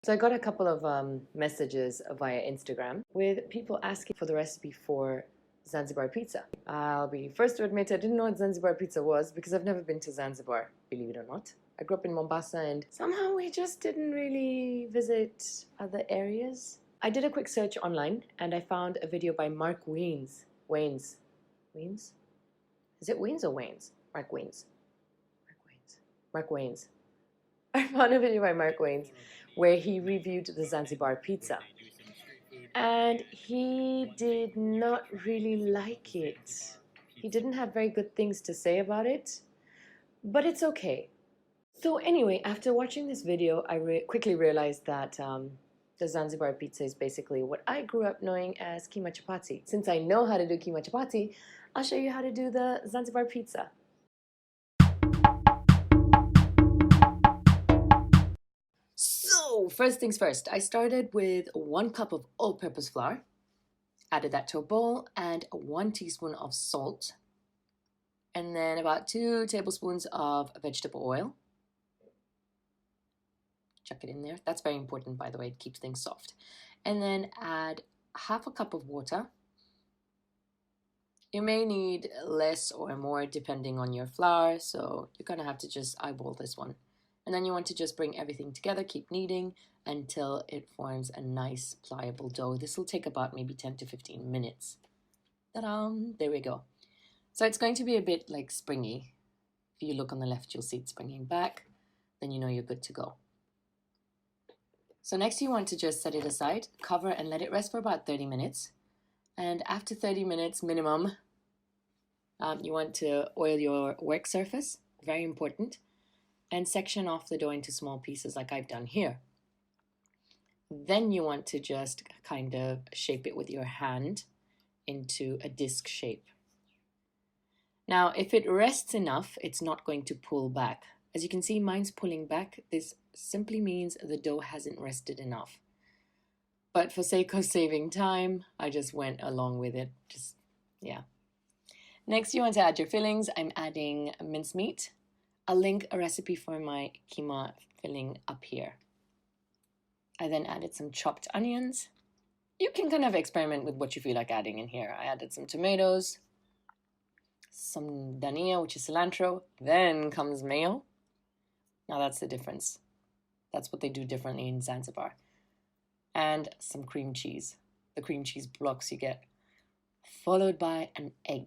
So I got a couple of messages via Instagram with people asking for the recipe for Zanzibar pizza. I'll be first to admit I didn't know what Zanzibar pizza was because I've never been to Zanzibar, believe it or not. I grew up in Mombasa and somehow we just didn't really visit other areas. I did a quick search online and I found a video by Mark Wiens. Wiens? Is it Wiens or Wains? Mark Wiens. Mark Wiens. I found a video by Mark Wiens where he reviewed the Zanzibar pizza. And he did not really like it. He didn't have very good things to say about it, but it's okay. So anyway, after watching this video, I quickly realized that the Zanzibar pizza is basically what I grew up knowing as keema chapati. Since I know how to do keema chapati, I'll show you how to do the Zanzibar pizza. So, first things first, I started with 1 cup of all-purpose flour, added that to a bowl, and 1 teaspoon of salt, and then about 2 tablespoons of vegetable oil. Chuck it in there. That's very important, by the way. It keeps things soft. And then add 1/2 cup of water. You may need less or more depending on your flour, so you're going to have to just eyeball this one. And then you want to just bring everything together, keep kneading until it forms a nice pliable dough. This will take about maybe 10 to 15 minutes. Ta-da! There we go. So it's going to be a bit like springy. If you look on the left, you'll see it springing back. Then you know you're good to go. So next you want to just set it aside, cover and let it rest for about 30 minutes. And after 30 minutes minimum, you want to oil your work surface, very important, and section off the dough into small pieces like I've done here. Then you want to just kind of shape it with your hand into a disc shape. Now, if it rests enough, it's not going to pull back. As you can see, mine's pulling back. This simply means the dough hasn't rested enough. But for sake of saving time, I just went along with it. Yeah. Next, you want to add your fillings. I'm adding mincemeat. I'll link a recipe for my keema filling up here. I then added some chopped onions. You can kind of experiment with what you feel like adding in here. I added some tomatoes, some dhania, which is cilantro. Then comes mayo. Now that's the difference. That's what they do differently in Zanzibar. And some cream cheese. The cream cheese blocks you get. Followed by an egg.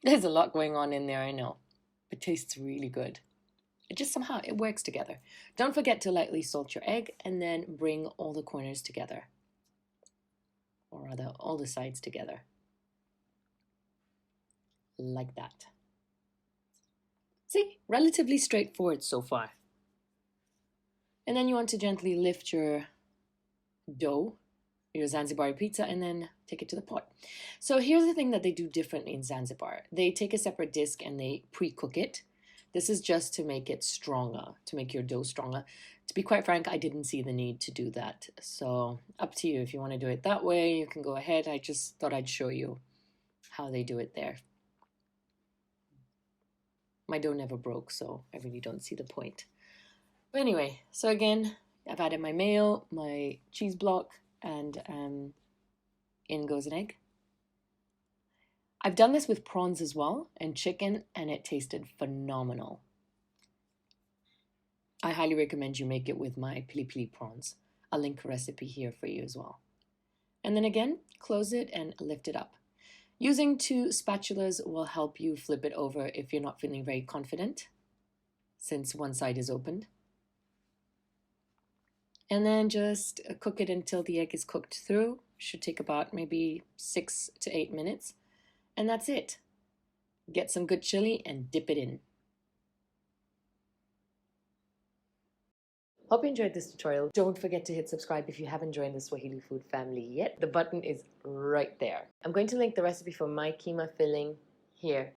There's a lot going on in there, I know. It tastes really good. It just somehow, it works together. Don't forget to lightly salt your egg and then bring all the corners together. Or rather, all the sides together. Like that. See, relatively straightforward so far. And then you want to gently lift your dough, your Zanzibar pizza, and then take it to the pot. So here's the thing that they do differently in Zanzibar. They take a separate disc and they pre-cook it. This is just to make it stronger, to make your dough stronger. To be quite frank, I didn't see the need to do that. So up to you. If you want to do it that way, you can go ahead. I just thought I'd show you how they do it there. My dough never broke, so I really don't see the point. But anyway, so again, I've added my mayo, my cheese block, and in goes an egg. I've done this with prawns as well and chicken, and it tasted phenomenal. I highly recommend you make it with my pili pili prawns. I'll link a recipe here for you as well. And then again, close it and lift it up. Using 2 spatulas will help you flip it over if you're not feeling very confident, since one side is opened. And then just cook it until the egg is cooked through. Should take about maybe 6 to 8 minutes. And that's it. Get some good chili and dip it in. Hope you enjoyed this tutorial. Don't forget to hit subscribe if you haven't joined the Swahili food family yet. The button is right there. I'm going to link the recipe for my keema filling here.